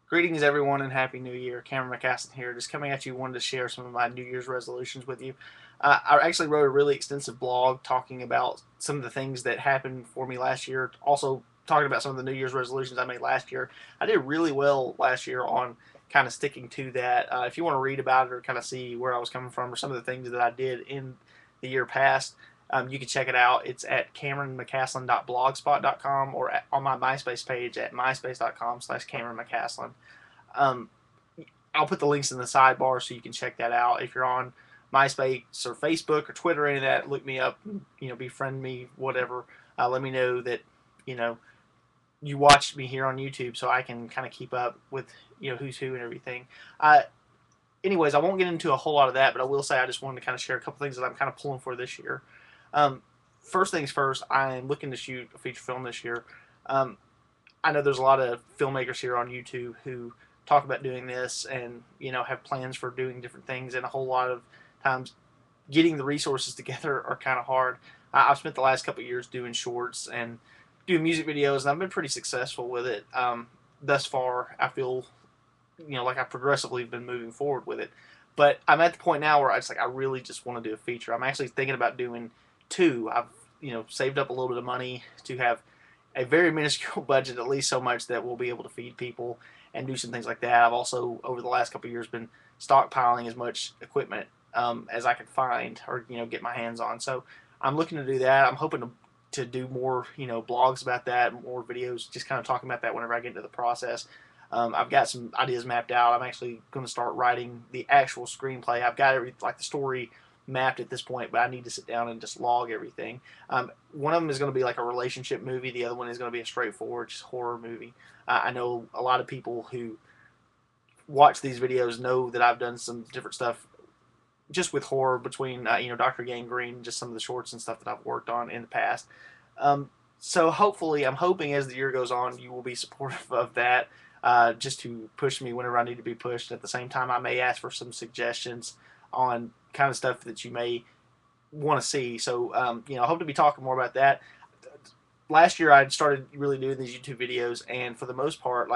Greetings, everyone, and Happy New Year. Cameron McCasland here, just coming at you. Wanted to share some of my New Year's resolutions with you. I actually wrote a really extensive blog talking about some of the things that happened for me last year. Also, talking about some of the New Year's resolutions I made last year. I did really well last year on kind of sticking to that. If you want to read about it or kind of see where I was coming from or some of the things that I did in the year past, you can check it out. It's at CameronMcCasland.blogspot.com or on my MySpace page at myspace.com/CameronMcCasland. Um, I'll put the links in the sidebar so you can check that out. If you're on MySpace or Facebook or Twitter or any of that, look me up, befriend me, whatever. Let me know that, you know, you watched me here on YouTube so I can kind of keep up with, who's who and everything. Uh, Anyways, I won't get into a whole lot of that, but I will say I just wanted to kind of share a couple things that I'm kind of pulling for this year. Um, First things first, I'm looking to shoot a feature film this year. Um, I know there's a lot of filmmakers here on YouTube who talk about doing this and have plans for doing different things, and a whole lot of times getting the resources together are kind of hard. I've spent the last couple of years doing shorts and doing music videos, and I've been pretty successful with it thus far. I feel like I've progressively been moving forward with it. But I'm at the point now where I really just want to do a feature. I'm actually thinking about doing two. I've saved up a little bit of money to have a very minuscule budget, at least so much that we'll be able to feed people and do some things like that. I've also over the last couple of years been stockpiling as much equipment as I could find or get my hands on. So I'm looking to do that. I'm hoping to do more blogs about that, more videos, just kind of talking about that whenever I get into the process. I've got some ideas mapped out. I'm actually going to start writing the actual screenplay. I've got the story mapped at this point, but I need to sit down and just log everything. One of them is going to be like a relationship movie. The other one is going to be a straightforward just horror movie. I know a lot of people who watch these videos know that I've done some different stuff just with horror between Dr. Gangrene, just some of the shorts and stuff that I've worked on in the past. So hopefully, I'm hoping as the year goes on, you will be supportive of that. Just to push me whenever I need to be pushed. At the same time, I may ask for some suggestions on kind of stuff that you may want to see. So, I hope to be talking more about that. Last year, I started really doing these YouTube videos, and for the most part,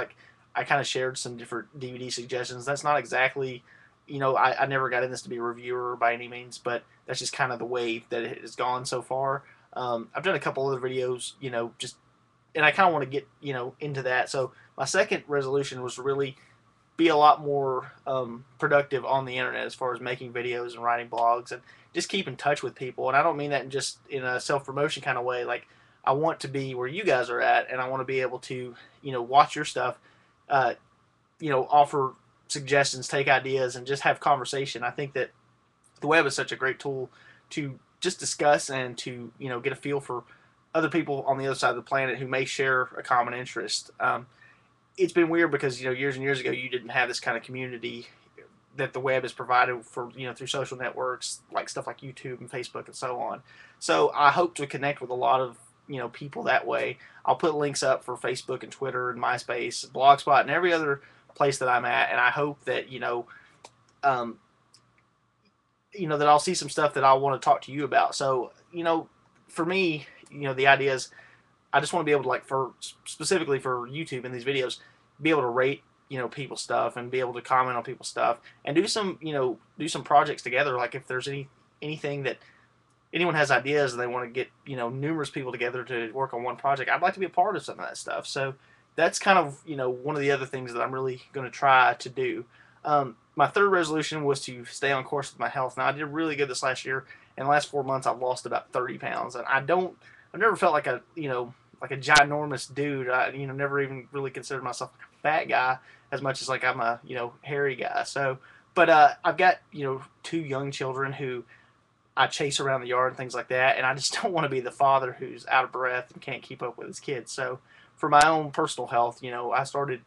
I kind of shared some different DVD suggestions. That's not exactly, I never got in this to be a reviewer by any means, but that's just kind of the way that it has gone so far. I've done a couple other videos, just and I kind of want to get into that. So my second resolution was to really be a lot more productive on the internet as far as making videos and writing blogs and just keep in touch with people. And I don't mean that just in a self promotion kind of way. Like I want to be where you guys are at, and I want to be able to watch your stuff, uh, offer suggestions, take ideas, and just have conversation. I think that the web is such a great tool to just discuss and to get a feel for other people on the other side of the planet who may share a common interest. It's been weird because years and years ago you didn't have this kind of community that the web has provided for through social networks like stuff like YouTube and Facebook and so on. So I hope to connect with a lot of people that way. I'll put links up for Facebook and Twitter and MySpace, Blogspot, and every other place that I'm at, and I hope that um, that I'll see some stuff that I want to talk to you about. So for me, the idea is I just want to be able to for specifically for YouTube in these videos, be able to rate people's stuff and be able to comment on people's stuff and do some projects together. Like if there's anything that anyone has ideas and they want to get numerous people together to work on one project, I'd like to be a part of some of that stuff. So that's kind of one of the other things that I'm really going to try to do. My third resolution was to stay on course with my health. Now I did really good this last year. In the last 4 months, I've lost about 30 pounds, and I've never felt like a ginormous dude. I never even really considered myself like a fat guy as much as like I'm a hairy guy. So, but I've got two young children who I chase around the yard and things like that, and I just don't want to be the father who's out of breath and can't keep up with his kids. So, for my own personal health, I started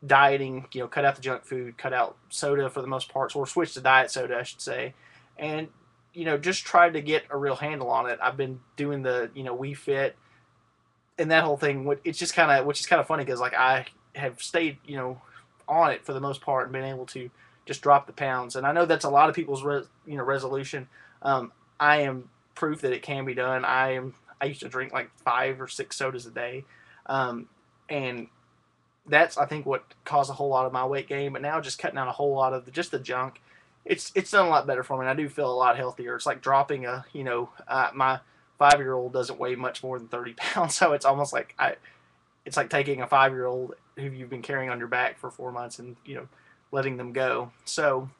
dieting. Cut out the junk food, cut out soda for the most part, or switched to diet soda, I should say, and just tried to get a real handle on it. I've been doing the We Fit and that whole thing. It's just which is kind of funny because I have stayed on it for the most part and been able to just drop the pounds. And I know that's a lot of people's resolution. I am proof that it can be done. I used to drink like 5 or 6 sodas a day, and that's I think what caused a whole lot of my weight gain. But now just cutting out a whole lot of just the junk, it's done a lot better for me. And I do feel a lot healthier. It's like dropping a my 5-year old doesn't weigh much more than 30 pounds, so it's almost like it's like taking a 5-year old who you've been carrying on your back for 4 months and letting them go. So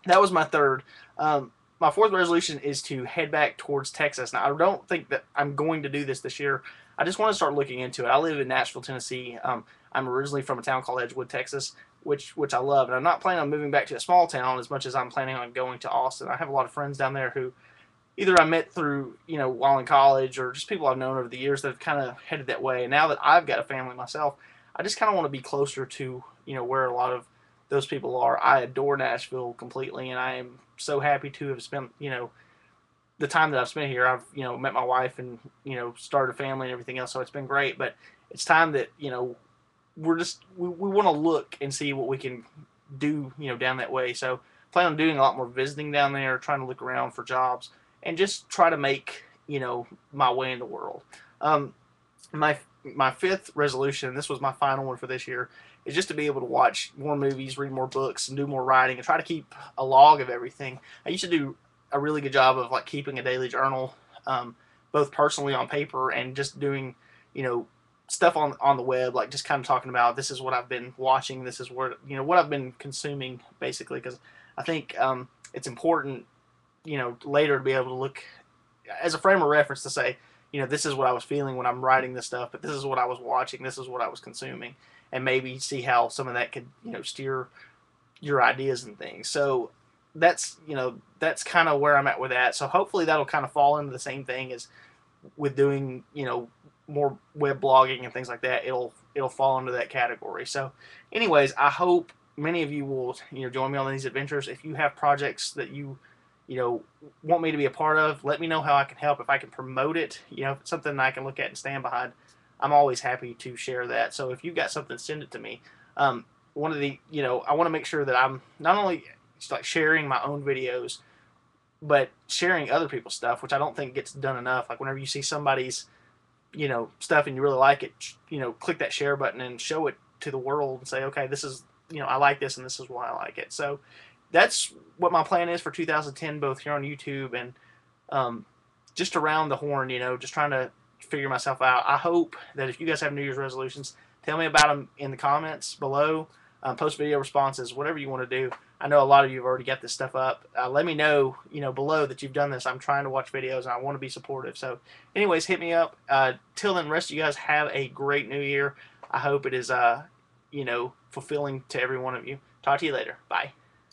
that was my third. My fourth resolution is to head back towards Texas. Now, I don't think that I'm going to do this year. I just want to start looking into it. I live in Nashville, Tennessee. I'm originally from a town called Edgewood, Texas, which I love. And I'm not planning on moving back to a small town as much as I'm planning on going to Austin. I have a lot of friends down there who either I met through, while in college, or just people I've known over the years that have kind of headed that way. And now that I've got a family myself, I just kind of want to be closer to, where a lot of those people are. I adore Nashville completely, and I am so happy to have spent, the time that I've spent here. I've, met my wife and, started a family and everything else. So it's been great, but it's time that, we want to look and see what we can do, down that way. So plan on doing a lot more visiting down there, trying to look around for jobs and just try to make, my way in the world. My fifth resolution, this was my final one for this year, is just to be able to watch more movies, read more books, and do more writing, and try to keep a log of everything. I used to do a really good job of like keeping a daily journal, both personally on paper and just doing, stuff on the web, like just kind of talking about this is what I've been watching, this is what I've been consuming, basically, because I think it's important, later to be able to look as a frame of reference to say, this is what I was feeling when I'm writing this stuff, but this is what I was watching, this is what I was consuming, and maybe see how some of that could, steer your ideas and things. So that's kind of where I'm at with that. So hopefully that'll kind of fall into the same thing as with doing, more web blogging and things like that. It'll fall into that category. So anyways, I hope many of you will, join me on these adventures. If you have projects that you want me to be a part of, let me know how I can help. If I can promote it, if it's something I can look at and stand behind, I'm always happy to share that. So if you've got something, send it to me. One of the, I want to make sure that I'm not only just like sharing my own videos, but sharing other people's stuff, which I don't think gets done enough. Like whenever you see somebody's, stuff and you really like it, click that share button and show it to the world and say, okay, this is, I like this and this is why I like it. So that's what my plan is for 2010, both here on YouTube and just around the horn, just trying to figure myself out. I hope that if you guys have New Year's resolutions, tell me about them in the comments below, post video responses, whatever you want to do. I know a lot of you have already got this stuff up. Let me know, below that you've done this. I'm trying to watch videos and I want to be supportive. So anyways, hit me up. Till then, rest of you guys have a great new year. I hope it is, fulfilling to every one of you. Talk to you later. Bye.